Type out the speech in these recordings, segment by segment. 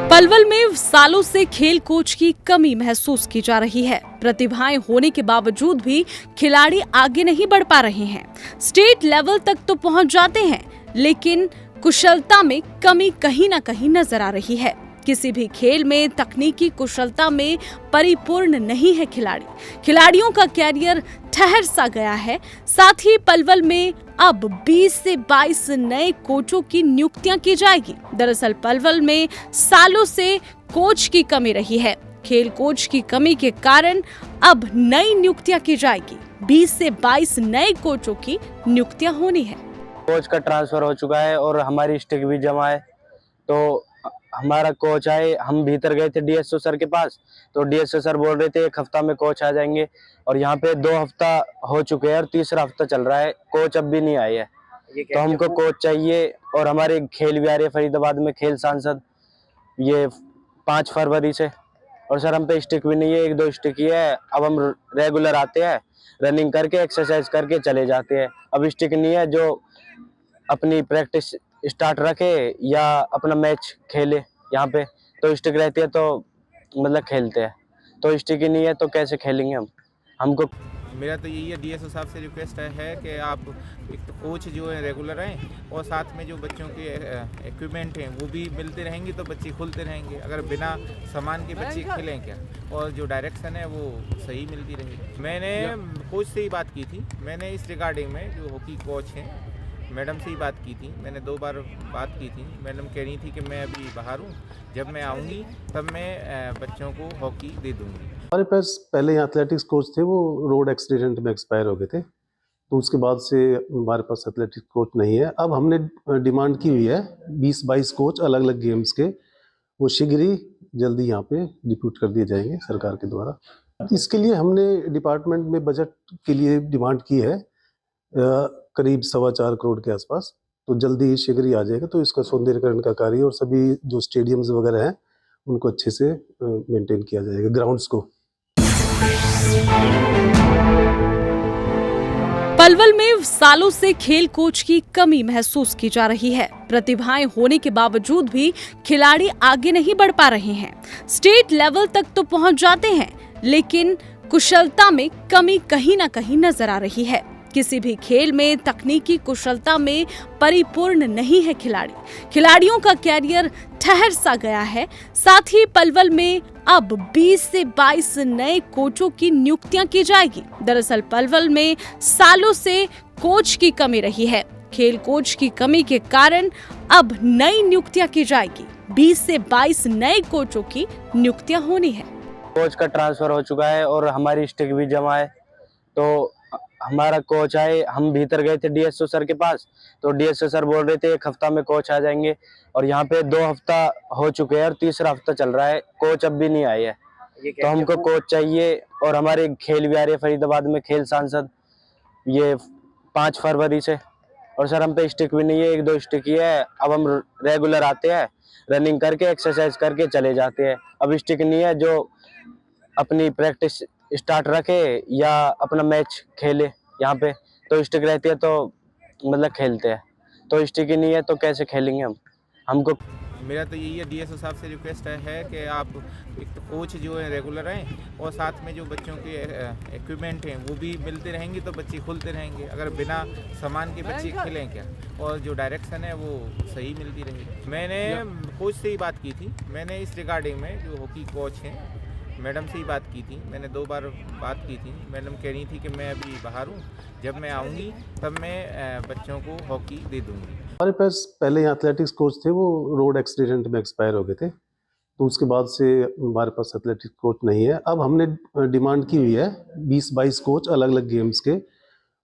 पलवल में सालों से खेल कोच की कमी महसूस की जा रही है। प्रतिभाएं होने के बावजूद भी खिलाड़ी आगे नहीं बढ़ पा रहे हैं। स्टेट लेवल तक तो पहुंच जाते हैं, लेकिन कुशलता में कमी कहीं ना कहीं नजर आ रही है। किसी भी खेल में तकनीकी कुशलता में परिपूर्ण नहीं है खिलाड़ियों का कैरियर ठहर सा गया है। साथ ही पलवल में अब 20 से 22 नए कोचों की नियुक्तियां की जाएगी। दरअसल पलवल में सालों से कोच की कमी रही है। खेल कोच की कमी के कारण अब नई नियुक्तियां की जाएगी। 20 से 22 नए कोचों की नियुक्तियां होनी है। कोच का ट्रांसफर हो चुका है और हमारी स्टिक भी जमा है। तो हमारा कोच आए, हम भीतर गए थे डीएसओ सर के पास, तो डीएसओ सर बोल रहे थे 1 हफ्ता में कोच आ जाएंगे, और यहाँ पे 2 हफ्ता हो चुके हैं और तीसरा हफ्ता चल रहा है, कोच अब भी नहीं आए है। तो हमको कोच चाहिए। और हमारे खेल भी आ रही है फरीदाबाद में, खेल सांसद, ये 5 फरवरी से। और सर हम पे स्टिक भी नहीं है, 1-2 स्टिक ही है। अब हम रेगुलर आते हैं, रनिंग करके एक्सरसाइज करके चले जाते हैं। अब स्टिक नहीं है जो अपनी प्रैक्टिस स्टार्ट रखे या अपना मैच खेले यहाँ पे। तो स्टिक रहती है तो मतलब खेलते हैं, तो स्टिक ही नहीं है तो कैसे खेलेंगे हम। हमको मेरा तो यही है, डीएसओ साहब से रिक्वेस्ट है कि आप एक तो कोच जो है रेगुलर आएँ, और साथ में जो बच्चों के इक्विपमेंट हैं वो भी मिलते रहेंगे तो बच्चे खुलते रहेंगे। अगर बिना सामान के बच्चे खेलें क्या, और जो डायरेक्शन है वो सही मिलती रहेगी। मैंने कोच से ही बात की थी, मैंने इस रिगार्डिंग में जो हॉकी कोच हैं मैडम से ही बात की थी। मैंने 2 बार बात की थी। मैडम कह रही थी कि मैं अभी बाहर हूँ, जब मैं आऊँगी तब मैं बच्चों को हॉकी दे दूँगी। हमारे पास पहले यहाँ एथलेटिक्स कोच थे, वो रोड एक्सीडेंट में एक्सपायर हो गए थे, तो उसके बाद से हमारे पास एथलेटिक्स कोच नहीं है। अब हमने डिमांड की हुई है 20-22 कोच अलग अलग गेम्स के, वो शीघ्र ही जल्दी यहाँ पे डिप्यूट कर दिए जाएंगे सरकार के द्वारा। इसके लिए हमने डिपार्टमेंट में बजट के लिए डिमांड की है करीब 4.25 करोड़ के आसपास, तो जल्दी ही शीघ्र ही आ जाएगा। तो इसका सौंदर्यीकरण का कार्य और सभी जो स्टेडियम्स वगैरह हैं उनको अच्छे से मेंटेन किया जाएगा, ग्राउंड्स को। पलवल में सालों से खेल कोच की कमी महसूस की जा रही है। प्रतिभाएं होने के बावजूद भी खिलाड़ी आगे नहीं बढ़ पा रहे हैं। स्टेट लेवल तक तो पहुंच जाते हैं, लेकिन कुशलता में कमी कहीं ना कहीं नजर आ रही है। किसी भी खेल में तकनीकी कुशलता में परिपूर्ण नहीं है खिलाड़ियों का कैरियर ठहर सा गया है। साथ ही पलवल में अब 20 से 22 नए कोचों की नियुक्तियां की जाएगी। दरअसल पलवल में सालों से कोच की कमी रही है। खेल कोच की कमी के कारण अब नई नियुक्तियां की जाएगी। 20 से 22 नए कोचों की नियुक्तियां होनी है। कोच का ट्रांसफर हो चुका है और हमारी स्टिक भी जमा है। तो हमारा कोच आए, हम भीतर गए थे डीएसओ सर के पास, तो डीएसओ सर बोल रहे थे 1 हफ्ता में कोच आ जाएंगे, और यहाँ पे 2 हफ्ता हो चुके हैं और तीसरा हफ्ता चल रहा है, कोच अब भी नहीं आए है। तो हमको कोच चाहिए। और हमारे खेल भी आ रही है फरीदाबाद में, खेल सांसद, ये 5 फरवरी से। और सर हम पे स्टिक भी नहीं है, 1-2 स्टिक ही है। अब हम रेगुलर आते हैं, रनिंग करके एक्सरसाइज करके चले जाते हैं। अब स्टिक नहीं है जो अपनी प्रैक्टिस स्टार्ट रखे या अपना मैच खेले यहाँ पे। तो स्टिक रहती है तो मतलब खेलते हैं, तो स्टिक ही नहीं है तो कैसे खेलेंगे हम। हमको मेरा तो यही है, डीएसओ साहब से रिक्वेस्ट है कि आप एक तो कोच जो है रेगुलर आएँ, और साथ में जो बच्चों के इक्विपमेंट हैं वो भी मिलते रहेंगे तो बच्चे खुलते रहेंगे। अगर बिना सामान के बच्चे खेलें क्या, और जो डायरेक्शन है वो सही मिलती रहेगी। मैंने कोच से ही बात की थी। मैंने इस रिगार्डिंग में जो हॉकी कोच हैं मैडम से ही बात की थी। मैंने 2 बार बात की थी। मैडम कह रही थी कि मैं अभी बाहर हूँ, जब मैं आऊँगी तब मैं बच्चों को हॉकी दे दूँगी। हमारे पास पहले यहाँ एथलेटिक्स कोच थे, वो रोड एक्सीडेंट में एक्सपायर हो गए थे, तो उसके बाद से हमारे पास एथलेटिक्स कोच नहीं है। अब हमने डिमांड की हुई है 20-22 कोच अलग अलग गेम्स के,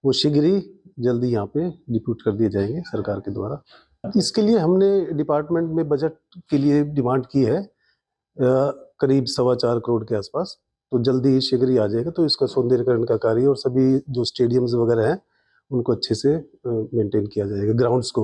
वो शीघ्र ही जल्दी यहाँ पे डिप्यूट कर दिए जाएंगे सरकार के द्वारा। इसके लिए हमने डिपार्टमेंट में बजट के लिए डिमांड की है करीब 4.25 करोड़ के आसपास, तो जल्दी ही शीघ्र ही आ जाएगा। तो इसका सौंदर्यीकरण का कार्य और सभी जो स्टेडियम्स वगैरह हैं उनको अच्छे से मेंटेन किया जाएगा, ग्राउंड्स को।